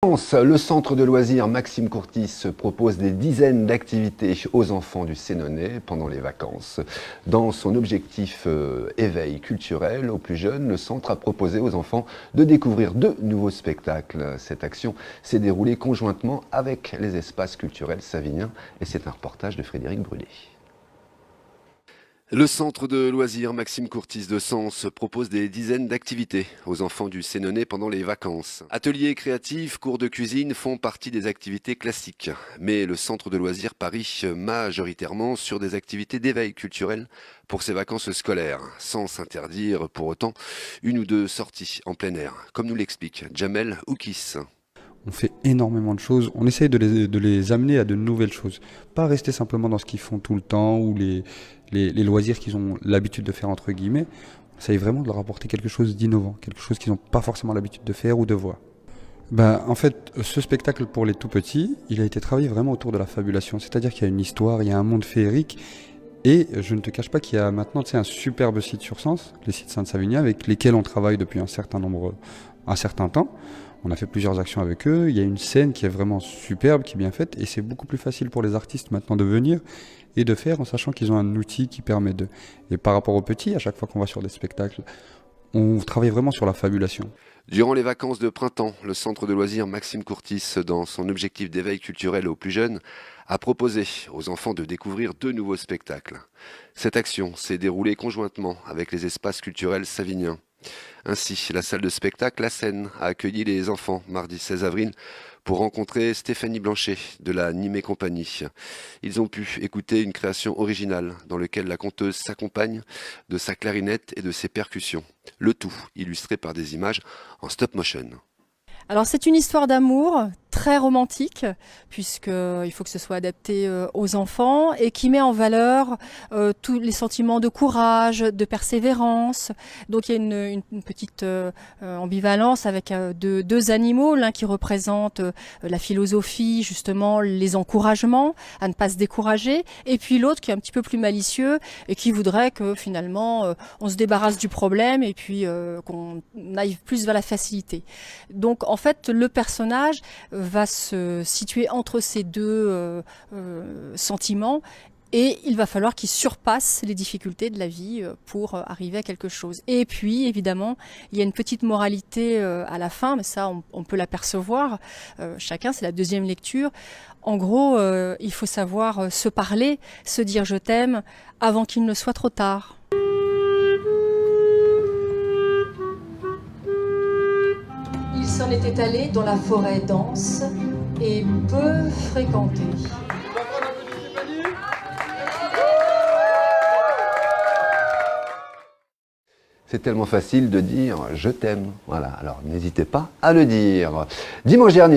Le centre de loisirs Maxime Courtis propose des dizaines d'activités aux enfants du Sénonais pendant les vacances. Dans son objectif éveil culturel aux plus jeunes, le centre a proposé aux enfants de découvrir 2 nouveaux spectacles. Cette action s'est déroulée conjointement avec les espaces culturels saviniens et c'est un reportage de Frédéric Brûlé. Le centre de loisirs Maxime Courtis de Sens propose des dizaines d'activités aux enfants du Sénonais pendant les vacances. Ateliers créatifs, cours de cuisine font partie des activités classiques. Mais le centre de loisirs parie majoritairement sur des activités d'éveil culturel pour ses vacances scolaires, sans s'interdire pour autant 1 ou 2 sorties en plein air, comme nous l'explique Jamel Oukis. On fait énormément de choses, on essaye de les amener à de nouvelles choses. Pas rester simplement dans ce qu'ils font tout le temps ou les loisirs qu'ils ont l'habitude de faire entre guillemets. On essaye vraiment de leur apporter quelque chose d'innovant, quelque chose qu'ils n'ont pas forcément l'habitude de faire ou de voir. En fait, ce spectacle pour les tout petits, il a été travaillé vraiment autour de la fabulation. C'est-à-dire qu'il y a une histoire, il y a un monde féerique. Et je ne te cache pas qu'il y a maintenant un superbe site sur Sens, les sites Sainte-Savinia, avec lesquels on travaille depuis un certain temps. On a fait plusieurs actions avec eux. Il y a une scène qui est vraiment superbe, qui est bien faite. Et c'est beaucoup plus facile pour les artistes maintenant de venir et de faire en sachant qu'ils ont un outil qui permet de... Et par rapport aux petits, à chaque fois qu'on va sur des spectacles, on travaille vraiment sur la fabulation. Durant les vacances de printemps, le centre de loisirs Maxime Courtis, dans son objectif d'éveil culturel aux plus jeunes, a proposé aux enfants de découvrir 2 nouveaux spectacles. Cette action s'est déroulée conjointement avec les espaces culturels saviniens. Ainsi, la salle de spectacle La Seine a accueilli les enfants mardi 16 avril pour rencontrer Stéphanie Blanchet de la Nimé Compagnie. Ils ont pu écouter une création originale dans laquelle la conteuse s'accompagne de sa clarinette et de ses percussions. Le tout illustré par des images en stop motion. Alors c'est une histoire d'amour très romantique, puisqu'il faut que ce soit adapté aux enfants et qui met en valeur tous les sentiments de courage, de persévérance. Donc il y a une petite ambivalence avec 2 animaux, l'un qui représente la philosophie, justement les encouragements à ne pas se décourager, et puis l'autre qui est un petit peu plus malicieux et qui voudrait que finalement on se débarrasse du problème et puis qu'on aille plus vers la facilité. Donc en fait le personnage va se situer entre ces 2 sentiments et il va falloir qu'il surpasse les difficultés de la vie pour arriver à quelque chose. Et puis évidemment il y a une petite moralité à la fin, mais ça on peut l'apercevoir chacun, c'est la 2e lecture. En gros il faut savoir se parler, se dire je t'aime avant qu'il ne soit trop tard. Il s'en était allé dans la forêt dense et peu fréquentée. C'est tellement facile de dire « je t'aime ». Voilà, alors n'hésitez pas à le dire. Dimanche dernier,